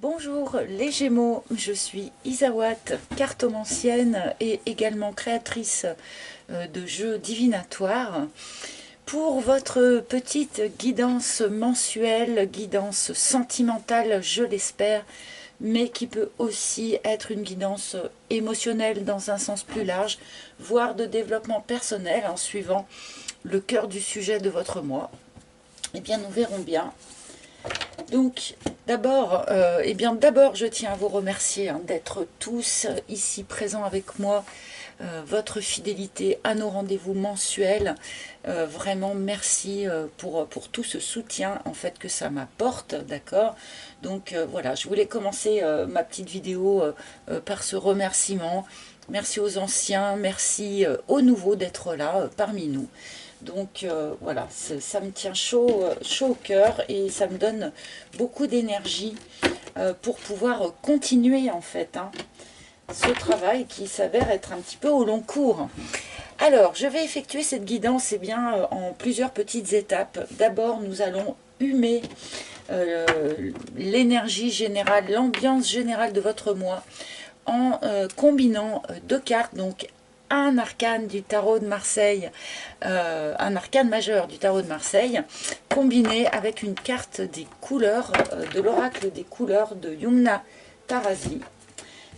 Bonjour les Gémeaux, je suis Isawat, cartomancienne et également créatrice de jeux divinatoires. Pour votre petite guidance mensuelle, guidance sentimentale, je l'espère, mais qui peut aussi être une guidance émotionnelle dans un sens plus large, voire de développement personnel en suivant le cœur du sujet de votre mois. Eh bien, nous verrons bien. Donc, d'abord, je tiens à vous remercier d'être tous ici présents avec moi, votre fidélité à nos rendez-vous mensuels. Vraiment, merci pour tout ce soutien en fait que ça m'apporte, d'accord. Donc voilà, je voulais commencer ma petite vidéo par ce remerciement. Merci aux anciens, merci aux nouveaux d'être là parmi nous. Donc voilà, ça me tient chaud au cœur et ça me donne beaucoup d'énergie pour pouvoir continuer en fait ce travail qui s'avère être un petit peu au long cours. Alors, je vais effectuer cette guidance en plusieurs petites étapes. D'abord, nous allons humer l'énergie générale, l'ambiance générale de votre mois en combinant deux cartes, donc un arcane du tarot de Marseille, un arcane majeur du tarot de Marseille, combiné avec une carte des couleurs, de l'oracle des couleurs de Yumna Tarazi.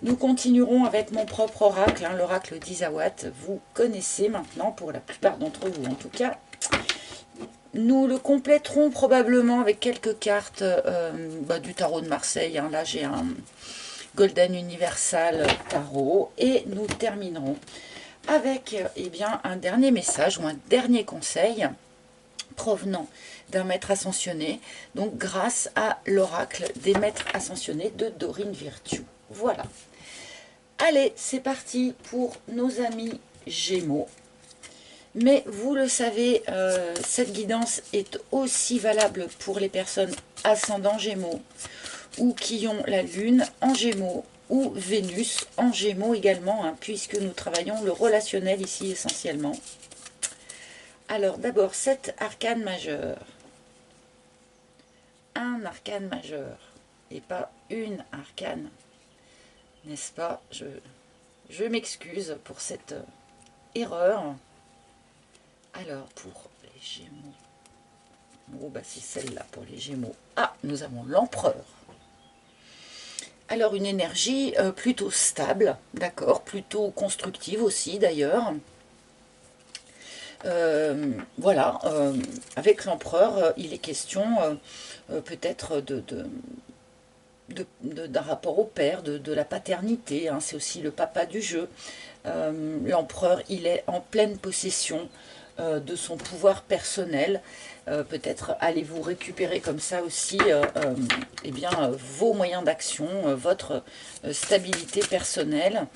Nous continuerons avec mon propre oracle, l'oracle d'Isawat. Vous connaissez maintenant, pour la plupart d'entre vous en tout cas. Nous le compléterons probablement avec quelques cartes du tarot de Marseille. Là, j'ai un Golden Universal Tarot. Et nous terminerons avec un dernier message ou un dernier conseil provenant d'un maître ascensionné, donc grâce à l'oracle des maîtres ascensionnés de Dorine Virtue. Voilà. Allez, c'est parti pour nos amis Gémeaux. Mais vous le savez, cette guidance est aussi valable pour les personnes ascendant Gémeaux ou qui ont la Lune en Gémeaux ou Vénus en Gémeaux également, puisque nous travaillons le relationnel ici essentiellement. Alors d'abord, cet arcane majeur. Un arcane majeur et pas une arcane, n'est-ce pas? Je m'excuse pour cette erreur. Alors, pour les Gémeaux, c'est celle-là pour les Gémeaux. Ah, nous avons l'Empereur. Alors, une énergie plutôt stable, d'accord, plutôt constructive aussi d'ailleurs. Voilà, avec l'Empereur, il est question peut-être d'un rapport au père, de la paternité, c'est aussi le papa du jeu. L'Empereur, il est en pleine possession de son pouvoir personnel. Peut-être allez-vous récupérer comme ça aussi vos moyens d'action, votre stabilité personnelle.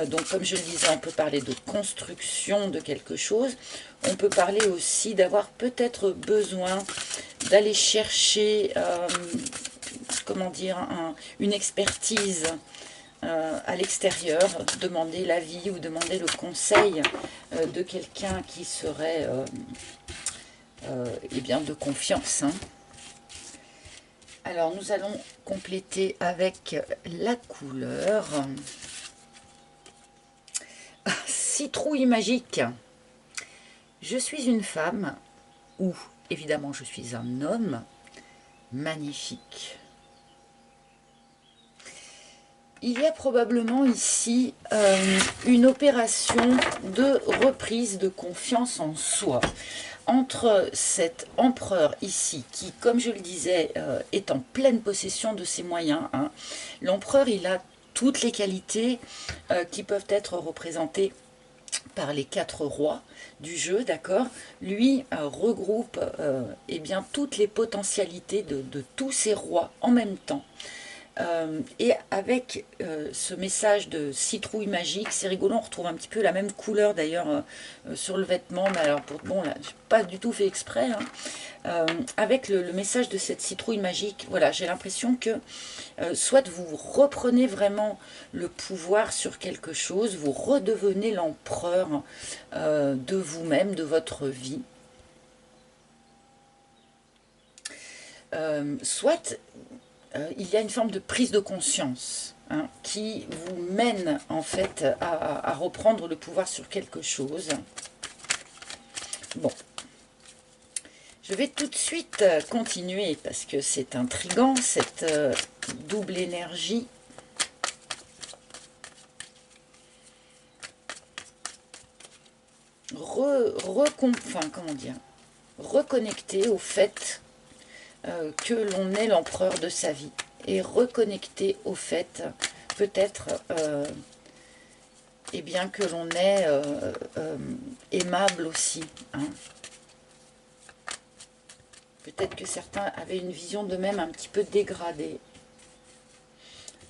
Donc comme je le disais, on peut parler de construction de quelque chose. On peut parler aussi d'avoir peut-être besoin d'aller chercher une expertise à l'extérieur, demander l'avis ou demander le conseil de quelqu'un qui serait de confiance. Alors nous allons compléter avec la couleur citrouille magique. Je suis une femme, ou évidemment je suis un homme, magnifique. Il y a probablement ici une opération de reprise de confiance en soi entre cet empereur ici qui, comme je le disais, est en pleine possession de ses moyens. L'empereur, il a toutes les qualités qui peuvent être représentées par les 4 rois du jeu, d'accord. Lui regroupe toutes les potentialités de tous ces rois en même temps. Et avec ce message de citrouille magique, c'est rigolo, on retrouve un petit peu la même couleur d'ailleurs sur le vêtement, mais alors là, je n'ai pas du tout fait exprès. Avec le message de cette citrouille magique, voilà, j'ai l'impression que soit vous reprenez vraiment le pouvoir sur quelque chose, vous redevenez l'empereur de vous-même, de votre vie. Soit il y a une forme de prise de conscience hein, qui vous mène en fait à reprendre le pouvoir sur quelque chose. Bon, je vais tout de suite continuer parce que c'est intriguant cette double énergie. Comment dire, reconnecter au fait que l'on est l'empereur de sa vie et reconnecter au fait peut-être eh bien que l'on est aimable aussi hein. Peut-être que certains avaient une vision d'eux-mêmes un petit peu dégradée.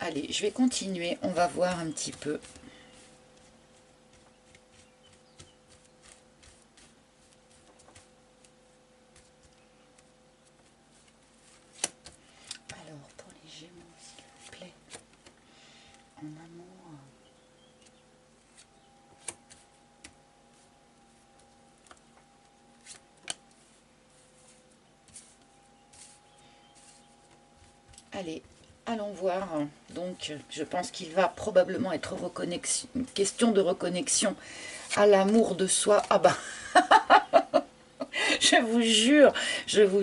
Allez, je vais continuer, on va voir un petit peu. Alors, pour les Gémeaux, s'il vous plaît, en amour. Allez, allons voir. Donc, je pense qu'il va probablement être question de reconnexion à l'amour de soi. Ah bah, je vous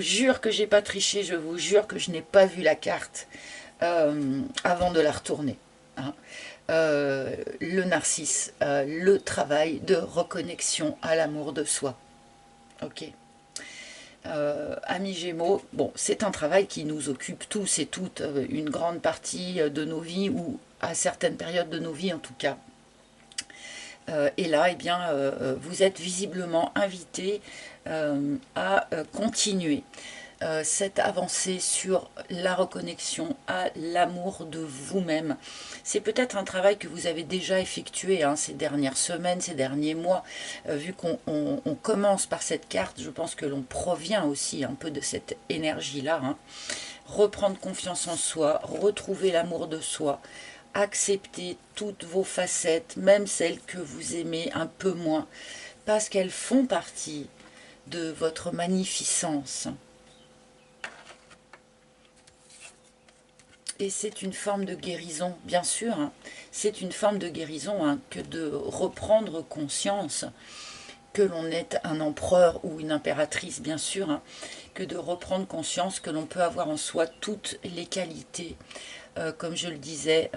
jure que j'ai pas triché, je vous jure que je n'ai pas vu la carte avant de la retourner. Hein. Le narcisse, le travail de reconnexion à l'amour de soi. Ok. Amis Gémeaux, bon, c'est un travail qui nous occupe tous et toutes une grande partie de nos vies ou à certaines périodes de nos vies en tout cas. Et là, eh bien, vous êtes visiblement invités à continuer cette avancée sur la reconnexion à l'amour de vous-même. C'est peut-être un travail que vous avez déjà effectué hein, ces dernières semaines, ces derniers mois. Vu qu'on commence par cette carte, je pense que l'on provient aussi un peu de cette énergie-là. Hein. Reprendre confiance en soi, retrouver l'amour de soi, accepter toutes vos facettes, même celles que vous aimez un peu moins, parce qu'elles font partie de votre magnificence. Et c'est une forme de guérison, bien sûr, hein. C'est une forme de guérison hein, que de reprendre conscience que l'on est un empereur ou une impératrice, bien sûr, hein, que de reprendre conscience que l'on peut avoir en soi toutes les qualités, comme je le disais,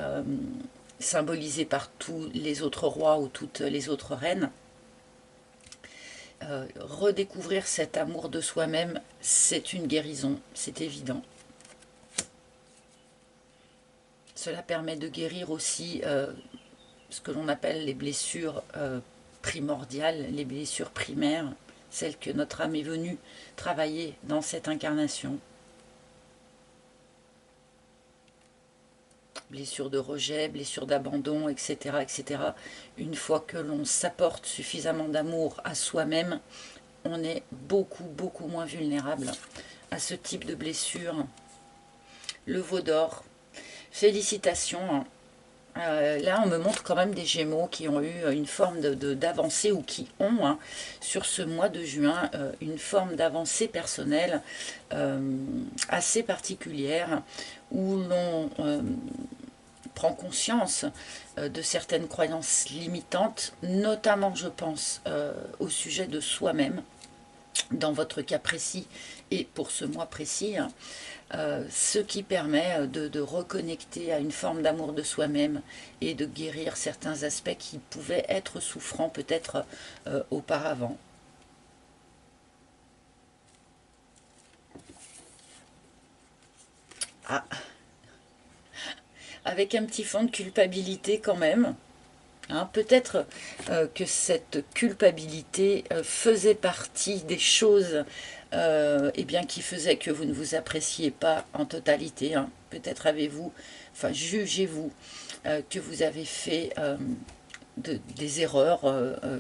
symbolisées par tous les autres rois ou toutes les autres reines. Redécouvrir cet amour de soi-même, c'est une guérison, c'est évident. Cela permet de guérir aussi ce que l'on appelle les blessures primordiales, les blessures primaires, celles que notre âme est venue travailler dans cette incarnation. Blessures de rejet, blessures d'abandon, etc., etc. Une fois que l'on s'apporte suffisamment d'amour à soi-même, on est beaucoup, beaucoup moins vulnérable à ce type de blessures. Le veau d'or. Félicitations. Là, on me montre quand même des Gémeaux qui ont eu une forme d'avancée ou qui ont, hein, sur ce mois de juin, une forme d'avancée personnelle assez particulière où l'on prend conscience de certaines croyances limitantes, notamment, je pense, au sujet de soi-même, dans votre cas précis et pour ce mois précis, hein. Ce qui permet de reconnecter à une forme d'amour de soi-même et de guérir certains aspects qui pouvaient être souffrants peut-être auparavant. Ah, avec un petit fond de culpabilité quand même. Hein, peut-être que cette culpabilité faisait partie des choses eh bien, qui faisaient que vous ne vous appréciez pas en totalité. Hein. Peut-être avez-vous, enfin jugez-vous que vous avez fait des erreurs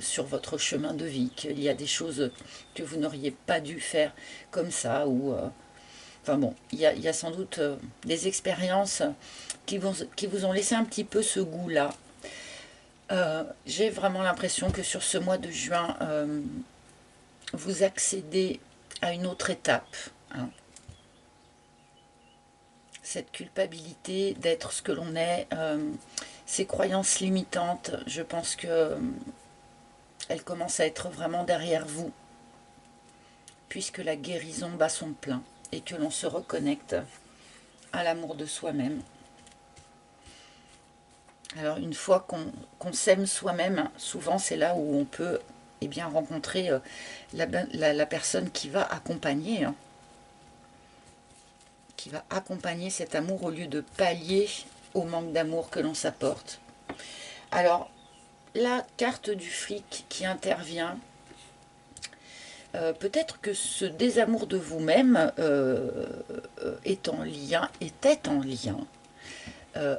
sur votre chemin de vie, qu'il y a des choses que vous n'auriez pas dû faire comme ça, ou enfin bon, il y a sans doute des expériences qui vous ont laissé un petit peu ce goût-là. J'ai vraiment l'impression que sur ce mois de juin, vous accédez à une autre étape. Hein. cette culpabilité d'être ce que l'on est, ces croyances limitantes, je pense que elles commencent à être vraiment derrière vous, puisque la guérison bat son plein et que l'on se reconnecte à l'amour de soi-même. Alors une fois qu'on s'aime soi-même, souvent c'est là où on peut bien rencontrer la personne qui va accompagner, cet amour au lieu de pallier au manque d'amour que l'on s'apporte. Alors la carte du fric qui intervient, peut-être que ce désamour de vous-même était en lien,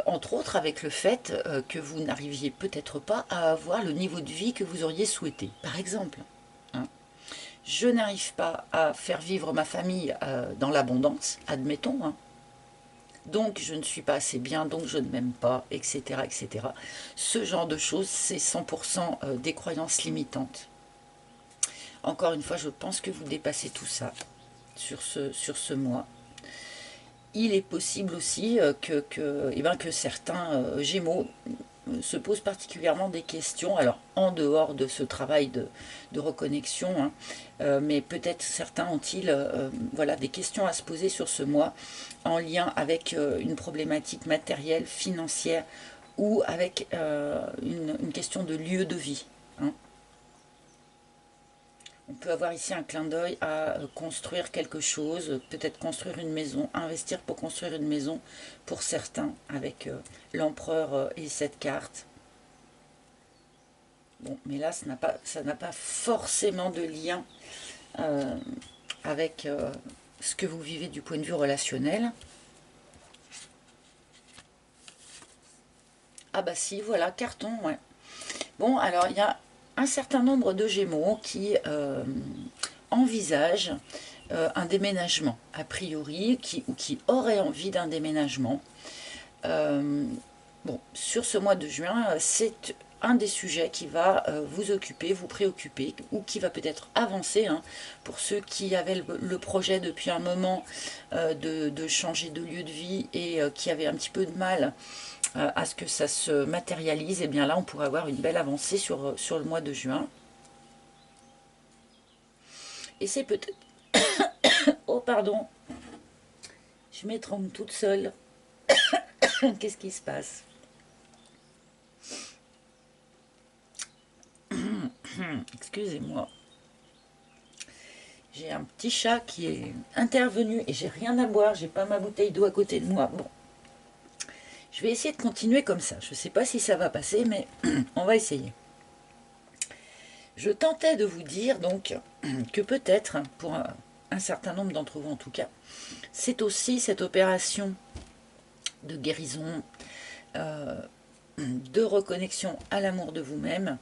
entre autres avec le fait que vous n'arriviez peut-être pas à avoir le niveau de vie que vous auriez souhaité. Par exemple, hein, je n'arrive pas à faire vivre ma famille dans l'abondance, admettons, hein, donc je ne suis pas assez bien, donc je ne m'aime pas, etc., etc. Ce genre de choses, c'est 100% des croyances limitantes. Encore une fois, je pense que vous dépassez tout ça sur ce mois. Il est possible aussi que certains Gémeaux se posent particulièrement des questions, alors en dehors de ce travail de reconnexion, hein, mais peut-être certains ont-ils voilà, des questions à se poser sur ce mois en lien avec une problématique matérielle, financière ou avec une question de lieu de vie. Hein. On peut avoir ici un clin d'œil à construire quelque chose, peut-être construire une maison, investir pour construire une maison pour certains, avec l'empereur et cette carte. Bon, mais là, ça n'a pas forcément de lien avec ce que vous vivez du point de vue relationnel. Ah bah si, voilà, carton, ouais. Bon, alors, il y a un certain nombre de Gémeaux qui envisagent un déménagement, a priori, ou qui auraient envie d'un déménagement. Bon, sur ce mois de juin, c'est un des sujets qui va vous occuper, vous préoccuper, ou qui va peut-être avancer, hein, pour ceux qui avaient le projet depuis un moment de changer de lieu de vie et qui avaient un petit peu de mal à ce que ça se matérialise. Et bien là, on pourrait avoir une belle avancée sur le mois de juin. Et c'est peut-être... Oh, pardon. Je m'étrangle toute seule. Qu'est-ce qui se passe? Excusez-moi. J'ai un petit chat qui est intervenu et j'ai rien à boire. J'ai pas ma bouteille d'eau à côté de moi. Bon. Je vais essayer de continuer comme ça. Je ne sais pas si ça va passer, mais on va essayer. Je tentais de vous dire donc que peut-être, pour un certain nombre d'entre vous en tout cas, c'est aussi cette opération de guérison, de reconnexion à l'amour de vous-même,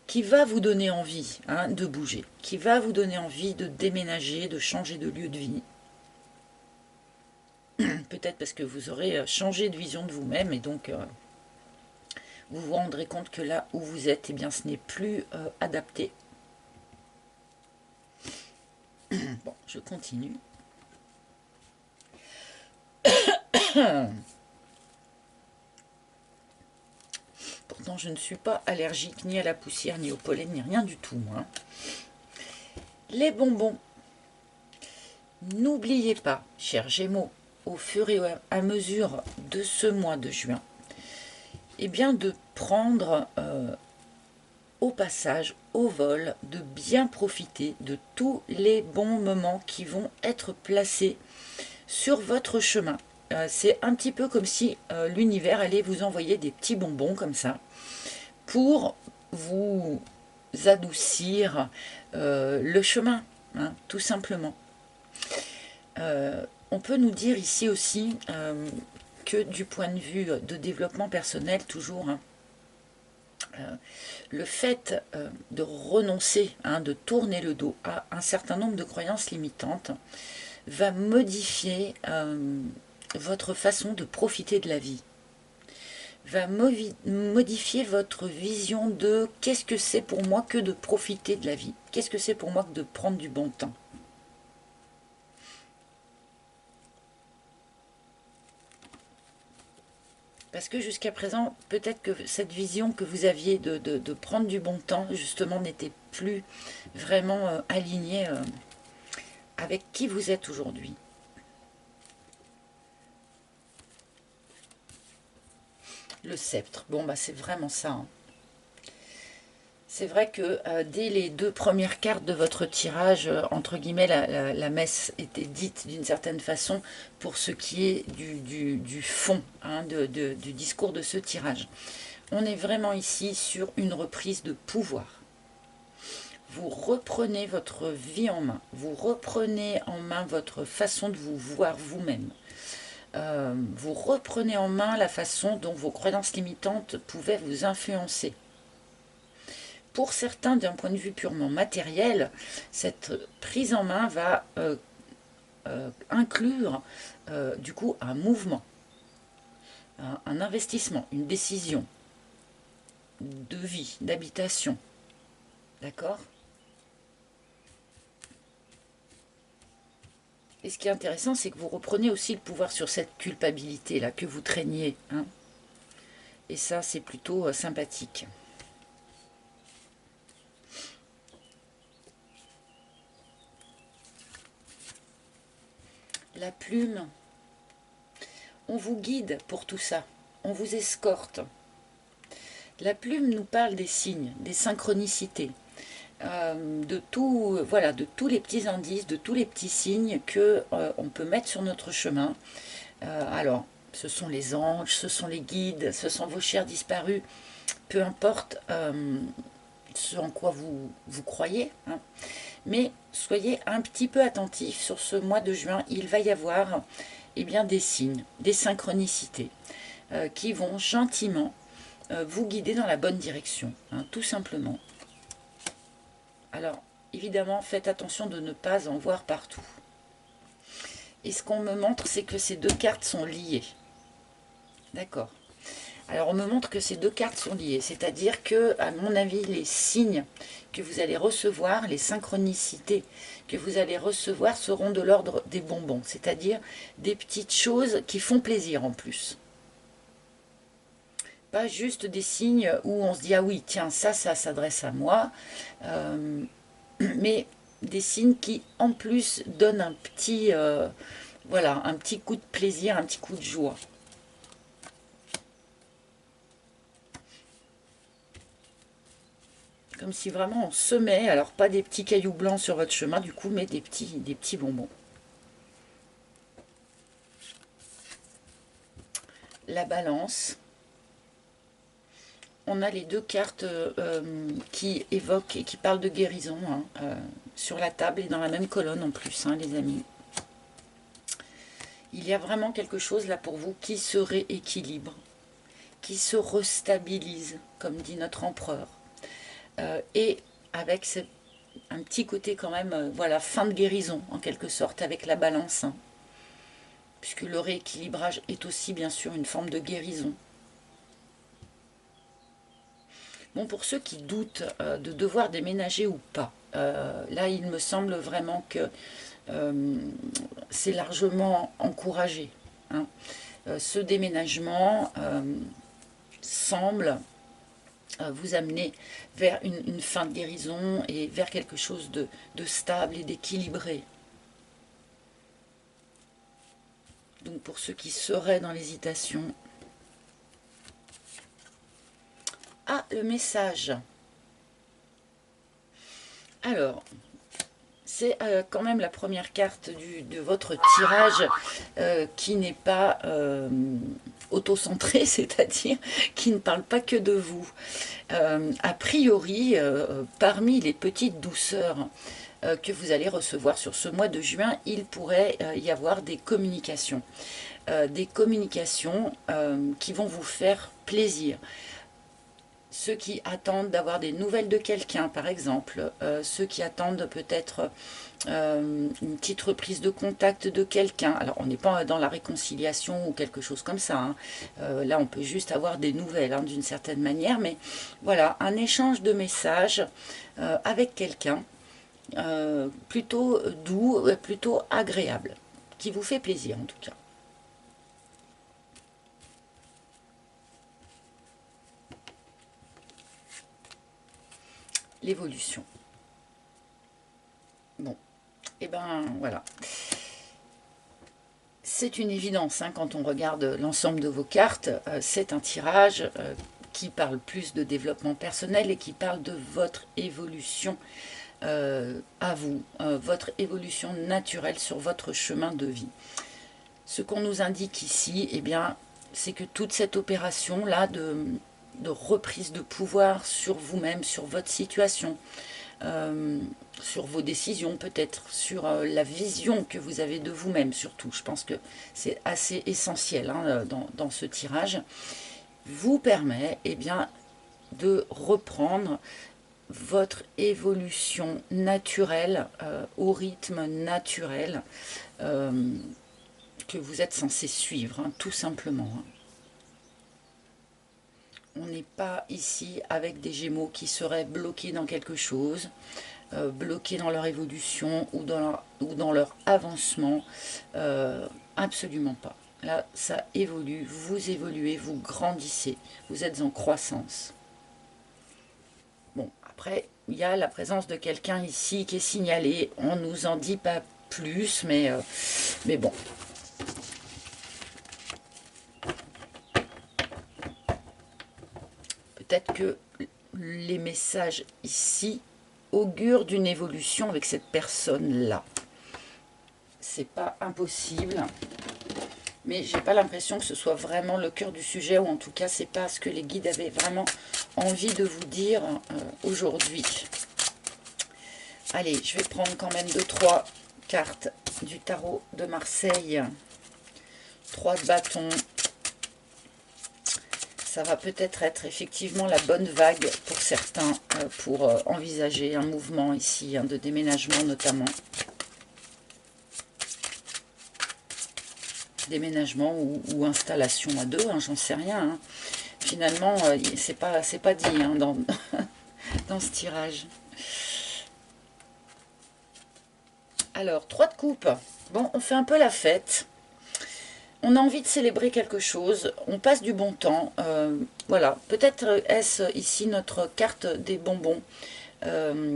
qui va vous donner envie, hein, de bouger, qui va vous donner envie de déménager, de changer de lieu de vie. Peut-être parce que vous aurez changé de vision de vous-même et donc vous vous rendrez compte que là où vous êtes, eh bien, ce n'est plus adapté. Bon, je continue. Pourtant, je ne suis pas allergique ni à la poussière, ni au pollen, ni rien du tout, moi. Les bonbons. N'oubliez pas, chers Gémeaux, au fur et à mesure de ce mois de juin, eh bien, de prendre au passage, au vol, de bien profiter de tous les bons moments qui vont être placés sur votre chemin. C'est un petit peu comme si l'univers allait vous envoyer des petits bonbons comme ça pour vous adoucir le chemin, hein, tout simplement. On peut nous dire ici aussi que du point de vue de développement personnel, toujours, hein, le fait de renoncer, hein, de tourner le dos à un certain nombre de croyances limitantes va modifier votre façon de profiter de la vie, va modifier votre vision de qu'est-ce que c'est pour moi que de profiter de la vie, qu'est-ce que c'est pour moi que de prendre du bon temps. Parce que jusqu'à présent, peut-être que cette vision que vous aviez de prendre du bon temps, justement, n'était plus vraiment alignée avec qui vous êtes aujourd'hui. Le sceptre, bon, bah c'est vraiment ça. Hein. C'est vrai que dès les 2 premières cartes de votre tirage, entre guillemets, la messe était dite d'une certaine façon pour ce qui est du fond hein, du discours de ce tirage. On est vraiment ici sur une reprise de pouvoir. Vous reprenez votre vie en main. Vous reprenez en main votre façon de vous voir vous-même. Vous reprenez en main la façon dont vos croyances limitantes pouvaient vous influencer. Pour certains, d'un point de vue purement matériel, cette prise en main va inclure du coup un mouvement, un investissement, une décision de vie, d'habitation. D'accord ? Et ce qui est intéressant, c'est que vous reprenez aussi le pouvoir sur cette culpabilité-là que vous traîniez. Hein. Et ça, c'est plutôt sympathique. La plume, on vous guide pour tout ça, on vous escorte. La plume nous parle des signes, des synchronicités, de tout, voilà, de tous les petits indices, de tous les petits signes que on peut mettre sur notre chemin. Alors, ce sont les anges, ce sont les guides, ce sont vos chers disparus, peu importe ce en quoi vous croyez, hein. Mais soyez un petit peu attentifs sur ce mois de juin, il va y avoir eh bien, des signes, des synchronicités qui vont gentiment vous guider dans la bonne direction, hein, tout simplement. Alors, évidemment, faites attention de ne pas en voir partout. Et ce qu'on me montre, c'est que ces 2 cartes sont liées. D'accord. Alors, on me montre que ces 2 cartes sont liées, c'est-à-dire que, à mon avis, les signes que vous allez recevoir, les synchronicités que vous allez recevoir seront de l'ordre des bonbons, c'est-à-dire des petites choses qui font plaisir en plus. Pas juste des signes où on se dit « Ah oui, tiens, ça s'adresse à moi mais des signes qui, en plus, donnent un petit, voilà, un petit coup de plaisir, un petit coup de joie. Comme si vraiment on semait, alors pas des petits cailloux blancs sur votre chemin du coup, mais des petits bonbons. La balance. On a les 2 cartes qui évoquent et qui parlent de guérison hein, sur la table et dans la même colonne en plus, hein, les amis. Il y a vraiment quelque chose là pour vous qui se rééquilibre, qui se restabilise, comme dit notre empereur. Et avec un petit côté quand même, voilà, fin de guérison en quelque sorte, avec la balance. Hein, puisque le rééquilibrage est aussi bien sûr une forme de guérison. Bon, pour ceux qui doutent de devoir déménager ou pas, là il me semble vraiment que c'est largement encouragé. Hein. Ce déménagement semble vous amener vers une fin de guérison et vers quelque chose de stable et d'équilibré. Donc pour ceux qui seraient dans l'hésitation, ah, le message. Alors, c'est quand même la première carte de votre tirage qui n'est pas auto-centré, c'est-à-dire qui ne parle pas que de vous. A priori, parmi les petites douceurs que vous allez recevoir sur ce mois de juin, il pourrait y avoir des communications. Des communications qui vont vous faire plaisir. Ceux qui attendent d'avoir des nouvelles de quelqu'un, par exemple, ceux qui attendent peut-être une petite reprise de contact de quelqu'un. Alors, on n'est pas dans la réconciliation ou quelque chose comme ça. Hein. Là, on peut juste avoir des nouvelles, hein, d'une certaine manière. Mais voilà, un échange de messages avec quelqu'un, plutôt doux, plutôt agréable, qui vous fait plaisir en tout cas. l'évolution. Bon, et ben voilà. C'est une évidence, hein, quand on regarde l'ensemble de vos cartes, c'est un tirage qui parle plus de développement personnel et qui parle de votre évolution à vous, votre évolution naturelle sur votre chemin de vie. Ce qu'on nous indique ici, eh bien, c'est que toute cette opération-là de reprise de pouvoir sur vous-même, sur votre situation, sur vos décisions peut-être, sur la vision que vous avez de vous-même surtout. Je pense que c'est assez essentiel, hein, dans ce tirage. Vous permet, eh bien, de reprendre votre évolution naturelle, au rythme naturel que vous êtes censé suivre, hein, tout simplement. Hein. On n'est pas ici avec des Gémeaux qui seraient bloqués dans quelque chose, bloqués dans leur évolution ou dans leur avancement. Absolument pas. Là, ça évolue, vous évoluez, vous grandissez, vous êtes en croissance. Bon, après, il y a la présence de quelqu'un ici qui est signalé. On ne nous en dit pas plus, mais bon. Peut-être que les messages ici augurent d'une évolution avec cette personne-là. C'est pas impossible, mais j'ai pas l'impression que ce soit vraiment le cœur du sujet, ou en tout cas, c'est pas ce que les guides avaient vraiment envie de vous dire aujourd'hui. Allez, je vais prendre quand même 2-3 cartes du tarot de Marseille. 3 de bâtons. Ça va peut-être être effectivement la bonne vague pour certains, pour envisager un mouvement ici, hein, de déménagement notamment. Déménagement ou installation à deux, hein, j'en sais rien. Hein. Finalement, c'est pas dit, hein, dans ce tirage. Alors, 3 de coupe. Bon, on fait un peu la fête. On a envie de célébrer quelque chose, on passe du bon temps, voilà, peut-être est-ce ici notre carte des bonbons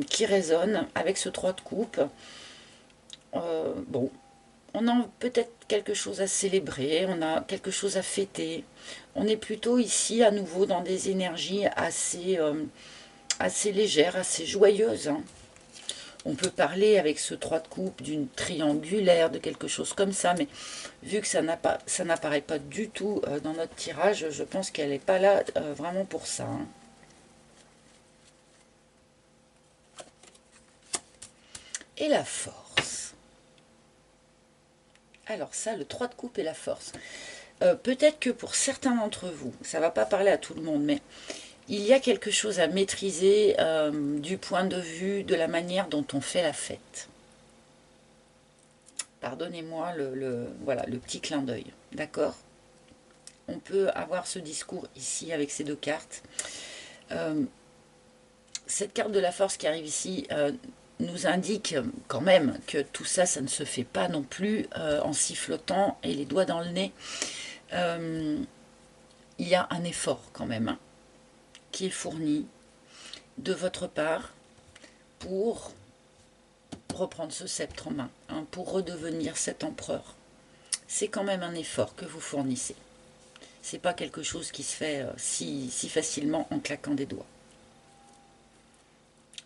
qui résonne avec ce 3 de coupe. Bon, on a peut-être quelque chose à célébrer, on a quelque chose à fêter, on est plutôt ici à nouveau dans des énergies assez légères, assez joyeuses, hein. On peut parler avec ce 3 de coupe d'une triangulaire, de quelque chose comme ça, mais vu que ça n'apparaît pas du tout dans notre tirage, je pense qu'elle n'est pas là vraiment pour ça. Hein. Et la force. Alors ça, le 3 de coupe et la force. Peut-être que pour certains d'entre vous, ça ne va pas parler à tout le monde, mais il y a quelque chose à maîtriser du point de vue de la manière dont on fait la fête. Pardonnez-moi voilà, le petit clin d'œil, d'accord? On peut avoir ce discours ici avec ces 2 cartes. Cette carte de la force qui arrive ici nous indique quand même que tout ça, ça ne se fait pas non plus en sifflotant et les doigts dans le nez. Il y a un effort quand même, hein, qui est fourni de votre part pour reprendre ce sceptre en main, hein, pour redevenir cet empereur. C'est quand même un effort que vous fournissez. C'est pas quelque chose qui se fait si facilement en claquant des doigts.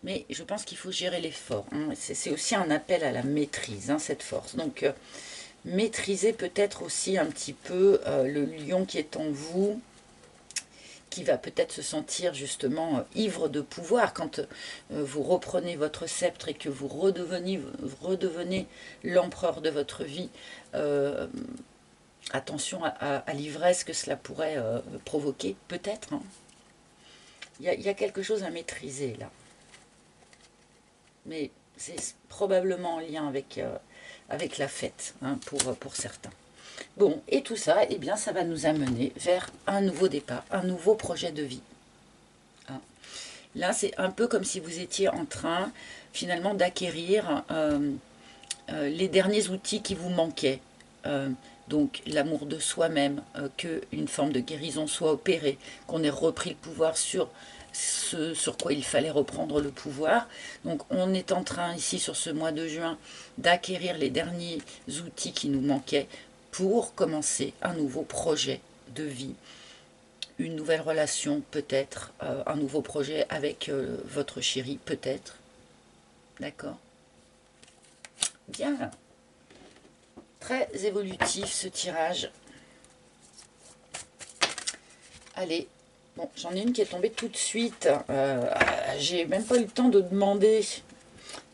Mais je pense qu'il faut gérer l'effort. Hein. C'est aussi un appel à la maîtrise, hein, cette force. Donc, maîtrisez peut-être aussi un petit peu le lion qui est en vous, qui va peut-être se sentir justement ivre de pouvoir quand vous reprenez votre sceptre et que vous redevenez l'empereur de votre vie. Attention à l'ivresse que cela pourrait provoquer, peut-être. Hein. Il y a quelque chose à maîtriser là. Mais c'est probablement en lien avec la fête, hein, pour certains. Bon, et tout ça, eh bien, ça va nous amener vers un nouveau départ, un nouveau projet de vie. Hein. Là, c'est un peu comme si vous étiez en train, finalement, d'acquérir les derniers outils qui vous manquaient. Donc, l'amour de soi-même, qu'une forme de guérison soit opérée, qu'on ait repris le pouvoir sur ce sur quoi il fallait reprendre le pouvoir. Donc on est en train ici sur ce mois de juin d'acquérir les derniers outils qui nous manquaient pour commencer un nouveau projet de vie, une nouvelle relation peut-être, un nouveau projet avec votre chéri peut-être. D'accord? Bien. Très évolutif ce tirage. Allez. Bon, j'en ai une qui est tombée tout de suite. J'ai même pas eu le temps de demander.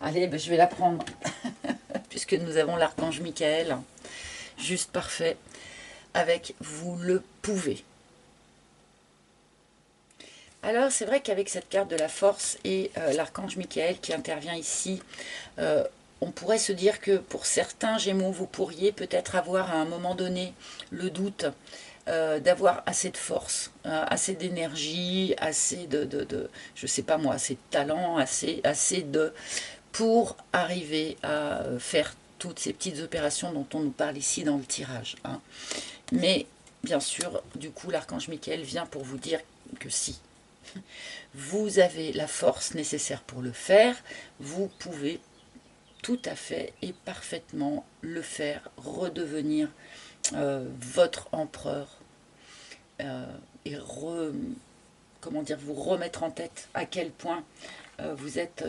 Allez, ben, je vais la prendre. Puisque nous avons l'archange Michael. Juste parfait. Avec vous le pouvez. Alors, c'est vrai qu'avec cette carte de la force et l'archange Michael qui intervient ici, on pourrait se dire que pour certains Gémeaux, vous pourriez peut-être avoir à un moment donné le doute d'avoir assez de force, assez d'énergie, assez je sais pas moi, assez de talent, assez de pour arriver à faire toutes ces petites opérations dont on nous parle ici dans le tirage. Hein. Mais bien sûr, du coup, l'archange Michael vient pour vous dire que si vous avez la force nécessaire pour le faire, vous pouvez tout à fait et parfaitement le faire, redevenir votre empereur et comment dire, vous remettre en tête à quel point vous êtes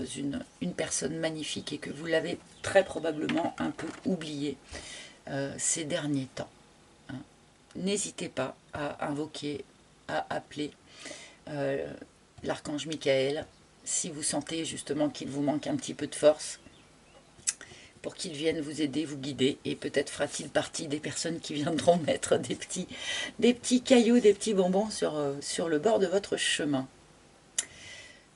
une personne magnifique et que vous l'avez très probablement un peu oublié ces derniers temps. Hein. N'hésitez pas à invoquer, à appeler l'archange Michael si vous sentez justement qu'il vous manque un petit peu de force, pour qu'il vienne vous aider, vous guider, et peut-être fera-t-il partie des personnes qui viendront mettre des petits cailloux, des petits bonbons sur le bord de votre chemin.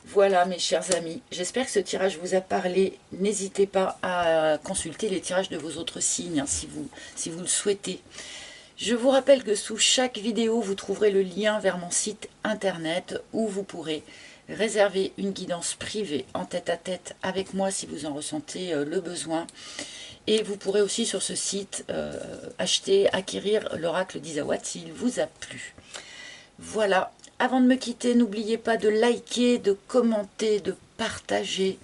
Voilà mes chers amis, j'espère que ce tirage vous a parlé. N'hésitez pas à consulter les tirages de vos autres signes, hein, si vous le souhaitez. Je vous rappelle que sous chaque vidéo, vous trouverez le lien vers mon site internet où vous pourrez réserver une guidance privée en tête-à-tête avec moi si vous en ressentez le besoin. Et vous pourrez aussi sur ce site acquérir l'oracle d'Isawatt s'il vous a plu. Voilà, avant de me quitter, n'oubliez pas de liker, de commenter, de partager,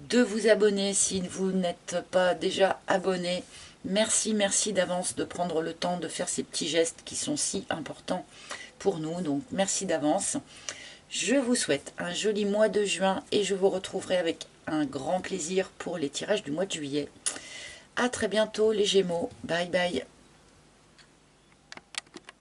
de vous abonner si vous n'êtes pas déjà abonné. Merci, merci d'avance de prendre le temps de faire ces petits gestes qui sont si importants pour nous. Donc merci d'avance. Je vous souhaite un joli mois de juin et je vous retrouverai avec un grand plaisir pour les tirages du mois de juillet. A très bientôt les Gémeaux. Bye bye.